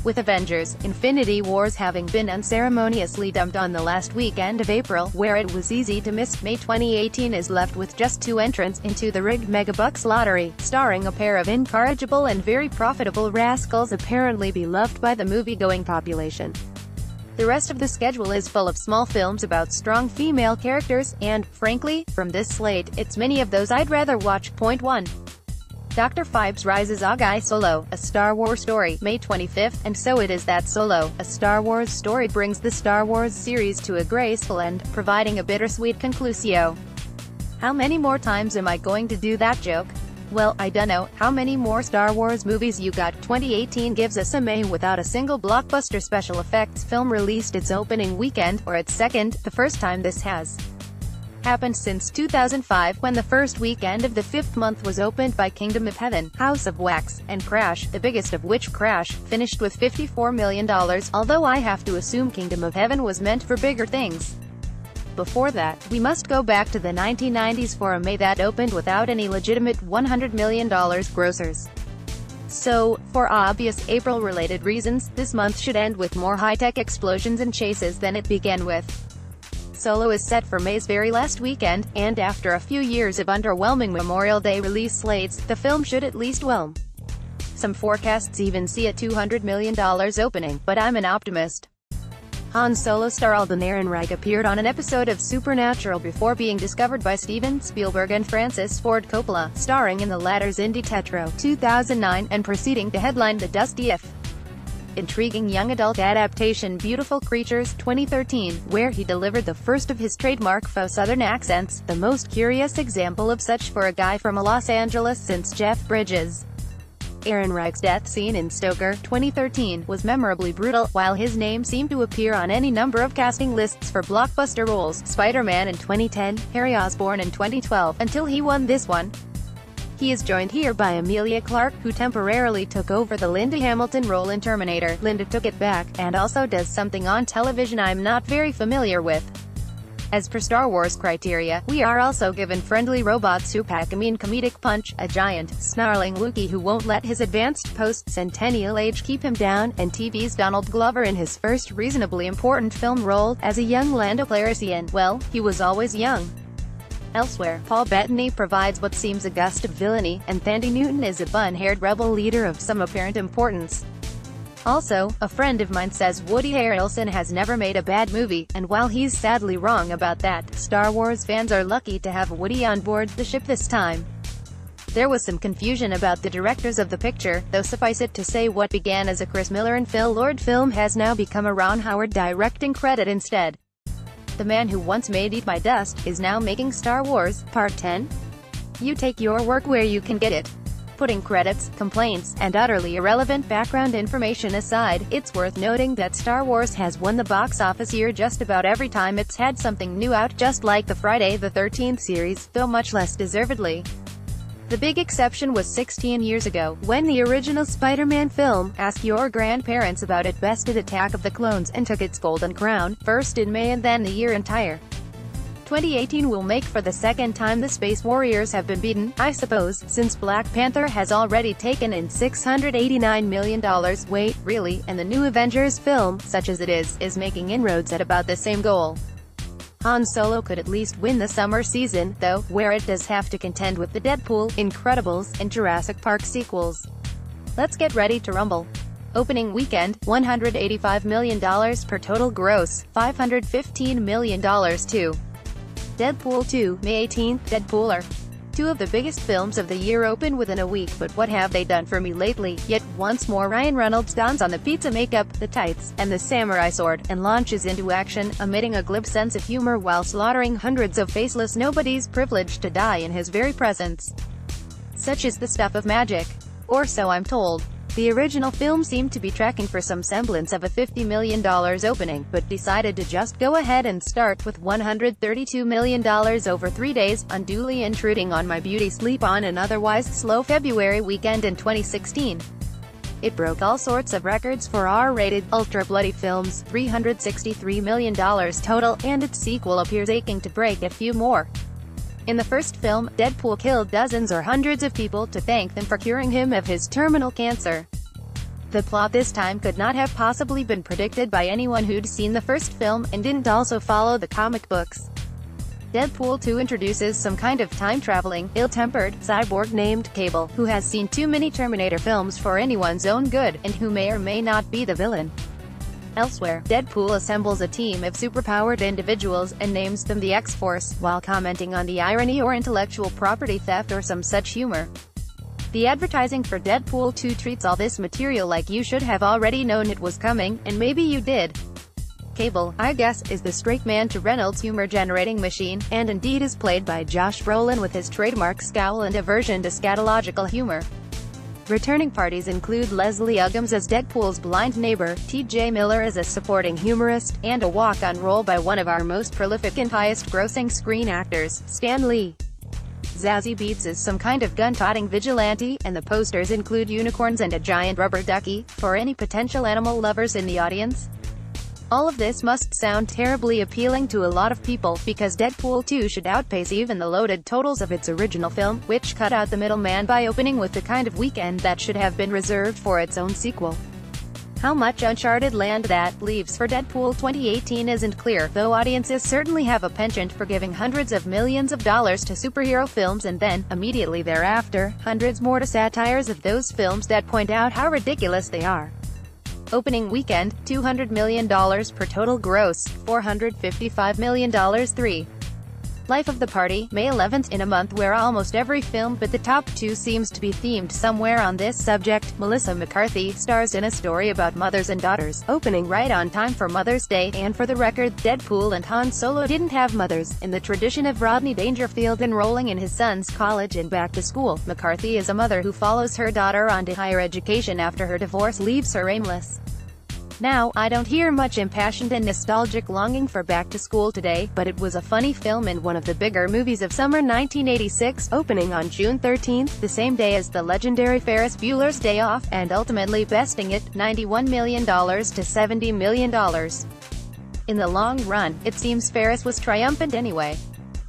with Avengers: Infinity Wars having been unceremoniously dumped on the last weekend of April, where it was easy to miss. May 2018 is left with just 2 entrants into the rigged megabucks lottery, starring a pair of incorrigible and very profitable rascals apparently beloved by the moviegoing population. The rest of the schedule is full of small films about strong female characters, and, frankly, from this slate, it's many of those I'd rather watch. Point 1. Dr. Phibes Rises Agai Solo, a Star Wars story, May 25th, and so it is that Solo, a Star Wars story brings the Star Wars series to a graceful end, providing a bittersweet conclusio. How many more times am I going to do that joke? Well, I dunno. How many more Star Wars movies you got? 2018 gives us a May without a single blockbuster special effects film released its opening weekend, or its second, the first time this has happened since 2005, when the first weekend of the 5th month was opened by Kingdom of Heaven, House of Wax, and Crash, the biggest of which, Crash, finished with $54 million, although I have to assume Kingdom of Heaven was meant for bigger things. Before that, we must go back to the 1990s for a May that opened without any legitimate $100 million grossers. So, for obvious April-related reasons, this month should end with more high-tech explosions and chases than it began with. Solo is set for May's very last weekend, and after a few years of underwhelming Memorial Day release slates, the film should at least whelm. Some forecasts even see a $200 million opening, but I'm an optimist. Han Solo star Alden Ehrenreich appeared on an episode of Supernatural before being discovered by Steven Spielberg and Francis Ford Coppola, starring in the latter's indie Tetro, 2009, and proceeding to headline the Dusty F. Intriguing young adult adaptation Beautiful Creatures, 2013, where he delivered the first of his trademark faux Southern accents, the most curious example of such for a guy from Los Angeles since Jeff Bridges. Ehrenreich's death scene in Stoker, 2013, was memorably brutal, while his name seemed to appear on any number of casting lists for blockbuster roles: Spider-Man in 2010, Harry Osborn in 2012, until he won this one. He is joined here by Emilia Clarke, who temporarily took over the Linda Hamilton role in Terminator. Linda took it back, and also does something on television I'm not very familiar with. As per Star Wars criteria, we are also given friendly robots who pack a mean comedic punch, a giant, snarling Wookiee who won't let his advanced post-centennial age keep him down, and TV's Donald Glover in his first reasonably important film role, as a young Lando Calrissian. Well, he was always young. Elsewhere, Paul Bettany provides what seems a gust of villainy, and Thandie Newton is a bun-haired rebel leader of some apparent importance. Also, a friend of mine says Woody Harrelson has never made a bad movie, and while he's sadly wrong about that, Star Wars fans are lucky to have Woody on board the ship this time. There was some confusion about the directors of the picture, though suffice it to say what began as a Chris Miller and Phil Lord film has now become a Ron Howard directing credit instead. The man who once made Eat My Dust is now making Star Wars, Part 10. You take your work where you can get it. Putting credits, complaints, and utterly irrelevant background information aside, it's worth noting that Star Wars has won the box office year just about every time it's had something new out, just like the Friday the 13th series, though much less deservedly. The big exception was 16 years ago, when the original Spider-Man film, Ask Your Grandparents About It, bested Attack of the Clones, and took its golden crown, first in May and then the year entire. 2018 will make for the second time the Space Warriors have been beaten, I suppose, since Black Panther has already taken in $689 million. Wait, really? And the new Avengers film, such as it is making inroads at about the same goal. Han Solo could at least win the summer season, though, where it does have to contend with the Deadpool, Incredibles, and Jurassic Park sequels. Let's get ready to rumble. Opening weekend, $185 million per total gross, $515 million to Deadpool 2, May 18th, Deadpooler. Two of the biggest films of the year open within a week, but what have they done for me lately? Yet once more Ryan Reynolds dons on the pizza makeup, the tights, and the samurai sword, and launches into action, emitting a glib sense of humor while slaughtering hundreds of faceless nobodies privileged to die in his very presence. Such is the stuff of magic. Or so I'm told. The original film seemed to be tracking for some semblance of a $50 million opening, but decided to just go ahead and start with $132 million over 3 days, unduly intruding on my beauty sleep on an otherwise slow February weekend in 2016. It broke all sorts of records for R-rated, ultra-bloody films, $363 million total, and its sequel appears aching to break a few more. In the first film, Deadpool killed dozens or hundreds of people to thank them for curing him of his terminal cancer. The plot this time could not have possibly been predicted by anyone who'd seen the first film, and didn't also follow the comic books. Deadpool 2 introduces some kind of time-traveling, ill-tempered cyborg named Cable, who has seen too many Terminator films for anyone's own good, and who may or may not be the villain. Elsewhere, Deadpool assembles a team of superpowered individuals, and names them the X-Force, while commenting on the irony or intellectual property theft or some such humor. The advertising for Deadpool 2 treats all this material like you should have already known it was coming, and maybe you did. Cable, I guess, is the straight man to Reynolds' humor-generating machine, and indeed is played by Josh Brolin with his trademark scowl and aversion to scatological humor. Returning parties include Leslie Uggams as Deadpool's blind neighbor, T.J. Miller as a supporting humorist, and a walk-on role by one of our most prolific and highest-grossing screen actors, Stan Lee. Zazie Beetz is some kind of gun-toting vigilante, and the posters include unicorns and a giant rubber ducky, for any potential animal lovers in the audience. All of this must sound terribly appealing to a lot of people, because Deadpool 2 should outpace even the loaded totals of its original film, which cut out the middleman by opening with the kind of weekend that should have been reserved for its own sequel. How much uncharted land that leaves for Deadpool 2018 isn't clear, though audiences certainly have a penchant for giving hundreds of millions of dollars to superhero films and then, immediately thereafter, hundreds more to satires of those films that point out how ridiculous they are. Opening weekend, $200 million per total gross, $455 million. 3. Life of the Party, May 11th. In a month where almost every film but the top 2 seems to be themed somewhere on this subject, Melissa McCarthy stars in a story about mothers and daughters, opening right on time for Mother's Day, and for the record, Deadpool and Han Solo didn't have mothers. In the tradition of Rodney Dangerfield enrolling in his son's college and back to school, McCarthy is a mother who follows her daughter on to higher education after her divorce leaves her aimless. Now, I don't hear much impassioned and nostalgic longing for back to school today, but it was a funny film and one of the bigger movies of summer 1986, opening on June 13th, the same day as the legendary Ferris Bueller's Day Off, and ultimately besting it, $91 million to $70 million. In the long run, it seems Ferris was triumphant anyway.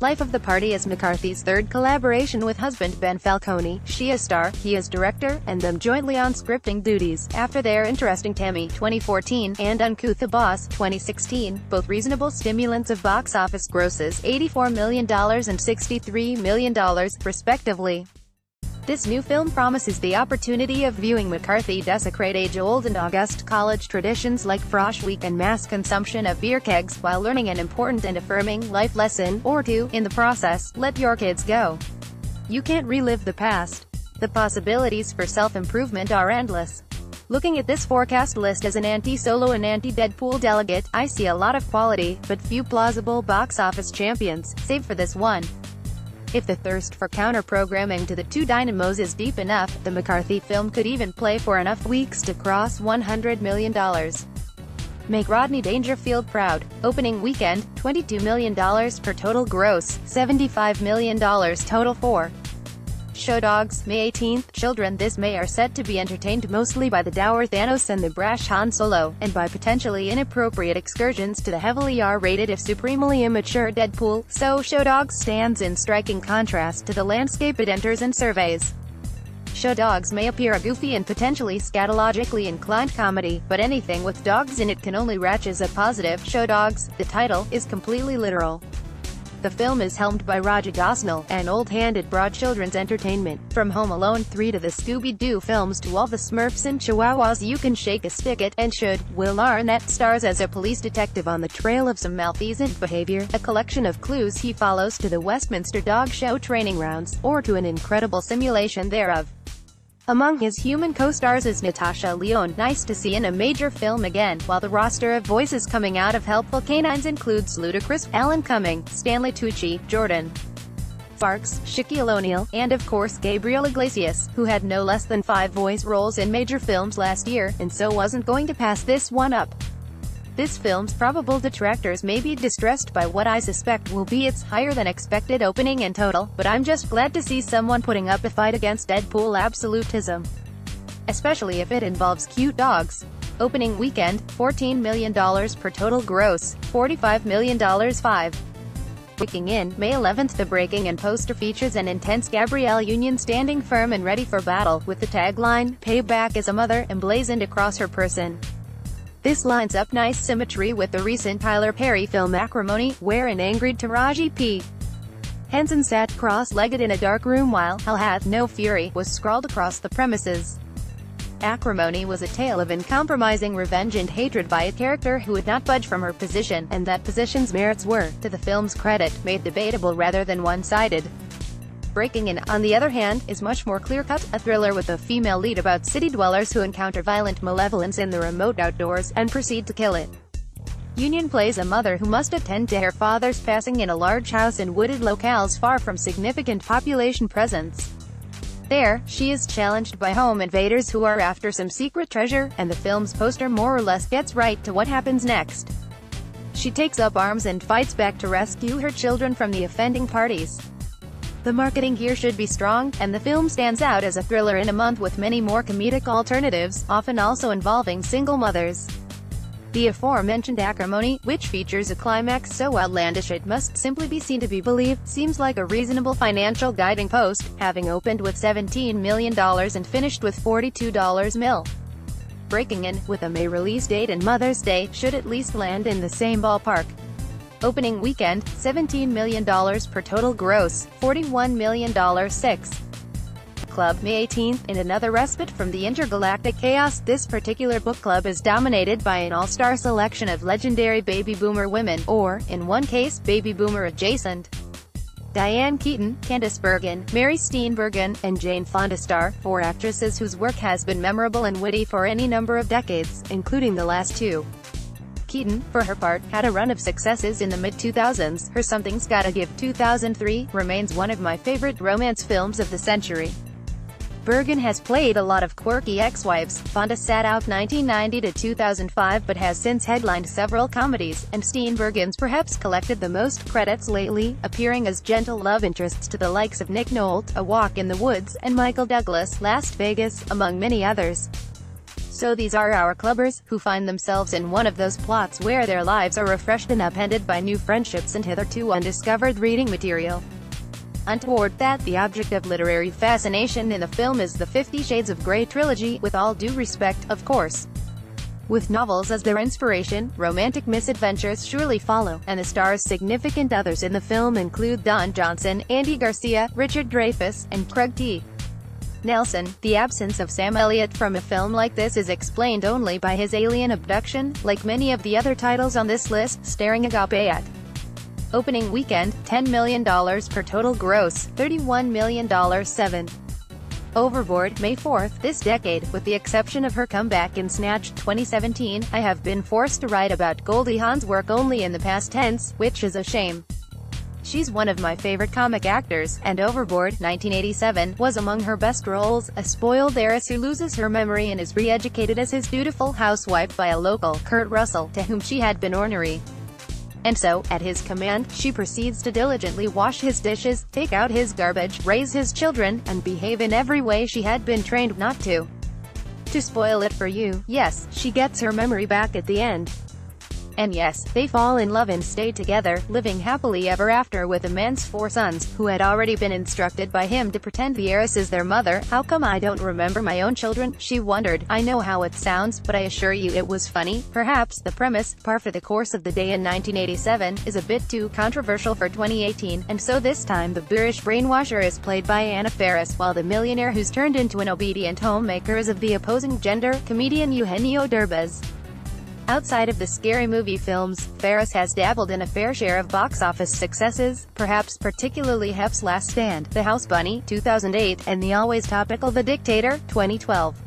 Life of the Party is McCarthy's third collaboration with husband Ben Falcone. She is star, he is director, and them jointly on scripting duties, after their interesting Tammy 2014, and Uncouth the Boss 2016, both reasonable stimulants of box office grosses, $84 million and $63 million, respectively. This new film promises the opportunity of viewing McCarthy desecrate age-old and august college traditions like frosh week and mass consumption of beer kegs, while learning an important and affirming life lesson, or two, in the process. Let your kids go. You can't relive the past. The possibilities for self-improvement are endless. Looking at this forecast list as an anti-Solo and anti-Deadpool delegate, I see a lot of quality, but few plausible box office champions, save for this one. If the thirst for counter-programming to the two dynamos is deep enough, the McCarthy film could even play for enough weeks to cross $100 million. Make Rodney Dangerfield proud. Opening weekend, $22 million per total gross, $75 million total. 4. Show dogs, May 18th. Children this May are set to be entertained mostly by the dour Thanos and the brash Han Solo, and by potentially inappropriate excursions to the heavily R-rated if supremely immature Deadpool, so Show Dogs stands in striking contrast to the landscape it enters and surveys. Show Dogs may appear a goofy and potentially scatologically inclined comedy, but anything with dogs in it can only ratchet as a positive. Show Dogs, the title, is completely literal. The film is helmed by Roger Gosnell, an old-handed broad children's entertainment. From Home Alone 3 to the Scooby-Doo films to all the Smurfs and Chihuahuas you can shake a stick at, and should. Will Arnett stars as a police detective on the trail of some malfeasant behavior, a collection of clues he follows to the Westminster Dog Show training rounds, or to an incredible simulation thereof. Among his human co-stars is Natasha Lyonne, nice to see in a major film again, while the roster of voices coming out of Helpful Canines includes Ludacris, Alan Cumming, Stanley Tucci, Jordan Sparks, Shaquille O'Neal, and of course Gabriel Iglesias, who had no less than 5 voice roles in major films last year, and so wasn't going to pass this one up. This film's probable detractors may be distressed by what I suspect will be its higher-than-expected opening and total, but I'm just glad to see someone putting up a fight against Deadpool absolutism. Especially if it involves cute dogs. Opening weekend, $14 million per total gross, $45 million. 5. Breaking in, May 11th. The Breaking In poster features an intense Gabrielle Union standing firm and ready for battle, with the tagline, "Payback as a mother," emblazoned across her person. This lines up nice symmetry with the recent Tyler Perry film Acrimony, where an angry Taraji P. Henson sat cross-legged in a dark room while "Hell hath no fury" was scrawled across the premises. Acrimony was a tale of uncompromising revenge and hatred by a character who would not budge from her position, and that position's merits were, to the film's credit, made debatable rather than one-sided. Breaking In, on the other hand, is much more clear-cut, a thriller with a female lead about city dwellers who encounter violent malevolence in the remote outdoors, and proceed to kill it. Union plays a mother who must attend to her father's passing in a large house in wooded locales far from significant population presence. There, she is challenged by home invaders who are after some secret treasure, and the film's poster more or less gets right to what happens next. She takes up arms and fights back to rescue her children from the offending parties. The marketing here should be strong, and the film stands out as a thriller in a month with many more comedic alternatives, often also involving single mothers. The aforementioned Acrimony, which features a climax so outlandish it must simply be seen to be believed, seems like a reasonable financial guiding post, having opened with $17 million and finished with $42 mil. Breaking In, with a May release date and Mother's Day, should at least land in the same ballpark. Opening weekend, $17 million per total gross, $41 million 6. Club, May 18th. In another respite from the intergalactic chaos, this particular book club is dominated by an all-star selection of legendary baby boomer women, or, in one case, baby boomer adjacent. Diane Keaton, Candice Bergen, Mary Steenburgen, and Jane Fonda star, four actresses whose work has been memorable and witty for any number of decades, including the last two. Keaton, for her part, had a run of successes in the mid-2000s. Her Something's Gotta Give 2003 remains one of my favorite romance films of the century. Bergen has played a lot of quirky ex-wives. Fonda sat out 1990 to 2005 but has since headlined several comedies, and Steenburgen's perhaps collected the most credits lately, appearing as gentle love interests to the likes of Nick Nolte, A Walk in the Woods, and Michael Douglas, Las Vegas, among many others. So these are our clubbers, who find themselves in one of those plots where their lives are refreshed and upended by new friendships and hitherto undiscovered reading material. Untoward that, the object of literary fascination in the film is the 50 Shades of Grey trilogy, with all due respect, of course. With novels as their inspiration, romantic misadventures surely follow, and the star's significant others in the film include Don Johnson, Andy Garcia, Richard Dreyfuss, and Craig T. Nelson. The absence of Sam Elliott from a film like this is explained only by his alien abduction, like many of the other titles on this list, staring agape at. Opening weekend, $10 million per total gross, $31 million 7. Overboard, May 4th. This decade, with the exception of her comeback in Snatch 2017, I have been forced to write about Goldie Hawn's work only in the past tense, which is a shame. She's one of my favorite comic actors, and Overboard, 1987, was among her best roles, a spoiled heiress who loses her memory and is re-educated as his dutiful housewife by a local, Kurt Russell, to whom she had been ornery. And so, at his command, she proceeds to diligently wash his dishes, take out his garbage, raise his children, and behave in every way she had been trained not to. To spoil it for you, yes, she gets her memory back at the end. And yes, they fall in love and stay together, living happily ever after with a man's 4 sons, who had already been instructed by him to pretend the heiress is their mother. How come I don't remember my own children? She wondered. I know how it sounds, but I assure you it was funny. Perhaps the premise, par for the course of the day in 1987, is a bit too controversial for 2018, and so this time the boorish brainwasher is played by Anna Faris, while the millionaire who's turned into an obedient homemaker is of the opposing gender, comedian Eugenio Derbez. Outside of the scary movie films, Faris has dabbled in a fair share of box office successes, perhaps particularly Hef's Last Stand, The House Bunny, 2008, and the always topical The Dictator, 2012.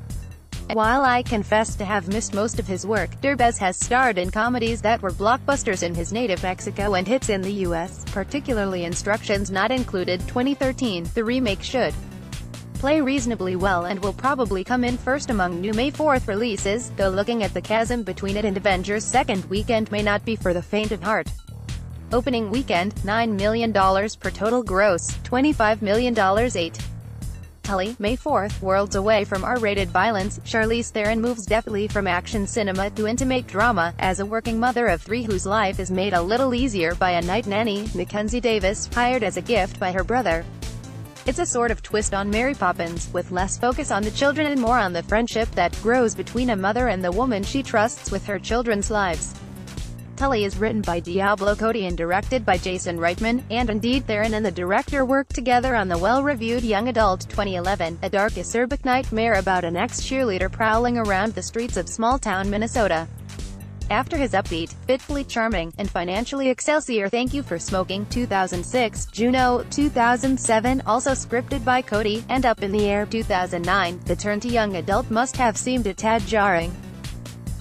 While I confess to have missed most of his work, Derbez has starred in comedies that were blockbusters in his native Mexico and hits in the US, particularly Instructions Not Included, 2013. The remake should play reasonably well and will probably come in first among new May 4th releases, though looking at the chasm between it and Avengers' second weekend may not be for the faint of heart. Opening weekend, $9 million per total gross, $25 million 8. Tully, May 4th, worlds away from R-rated violence, Charlize Theron moves deftly from action cinema to intimate drama, as a working mother of three whose life is made a little easier by a night nanny, Mackenzie Davis, hired as a gift by her brother. It's a sort of twist on Mary Poppins, with less focus on the children and more on the friendship that grows between a mother and the woman she trusts with her children's lives. Tully is written by Diablo Cody and directed by Jason Reitman, and indeed Theron and the director worked together on the well-reviewed young adult 2011, a dark acerbic nightmare about an ex-cheerleader prowling around the streets of small-town Minnesota. After his upbeat, fitfully charming, and financially Excelsior Thank You for Smoking 2006, Juno 2007, also scripted by Cody, and Up in the Air 2009, the turn to young adult must have seemed a tad jarring.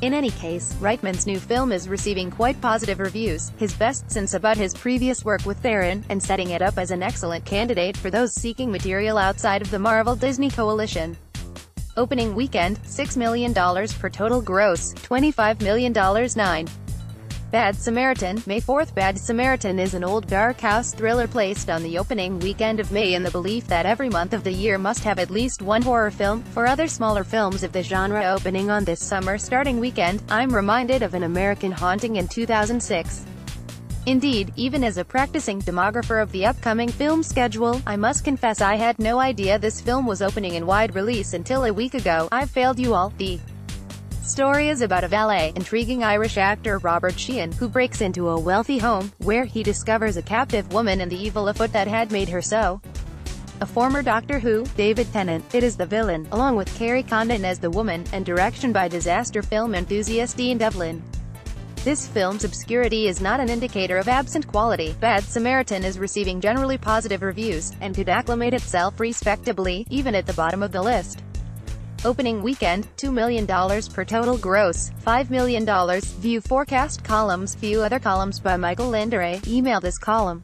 In any case, Reitman's new film is receiving quite positive reviews, his best since about his previous work with Theron, and setting it up as an excellent candidate for those seeking material outside of the Marvel-Disney coalition. Opening weekend, $6 million per total gross, $25 million. 9. Bad Samaritan, May 4th. Bad Samaritan is an old dark house thriller placed on the opening weekend of May in the belief that every month of the year must have at least one horror film. For other smaller films of the genre opening on this summer starting weekend, I'm reminded of An American Haunting in 2006. Indeed, even as a practicing demographer of the upcoming film schedule, I must confess I had no idea this film was opening in wide release until a week ago. I've failed you all. The story is about a valet, intriguing Irish actor Robert Sheehan, who breaks into a wealthy home, where he discovers a captive woman and the evil afoot that had made her so. A former Doctor Who, David Tennant, it is the villain, along with Carrie Condon as the woman, and direction by disaster film enthusiast Dean Devlin. This film's obscurity is not an indicator of absent quality. Bad Samaritan is receiving generally positive reviews, and could acclimate itself respectably, even at the bottom of the list. Opening weekend, $2 million per total gross, $5 million. View forecast columns. View other columns by Michael Landere. Email this column.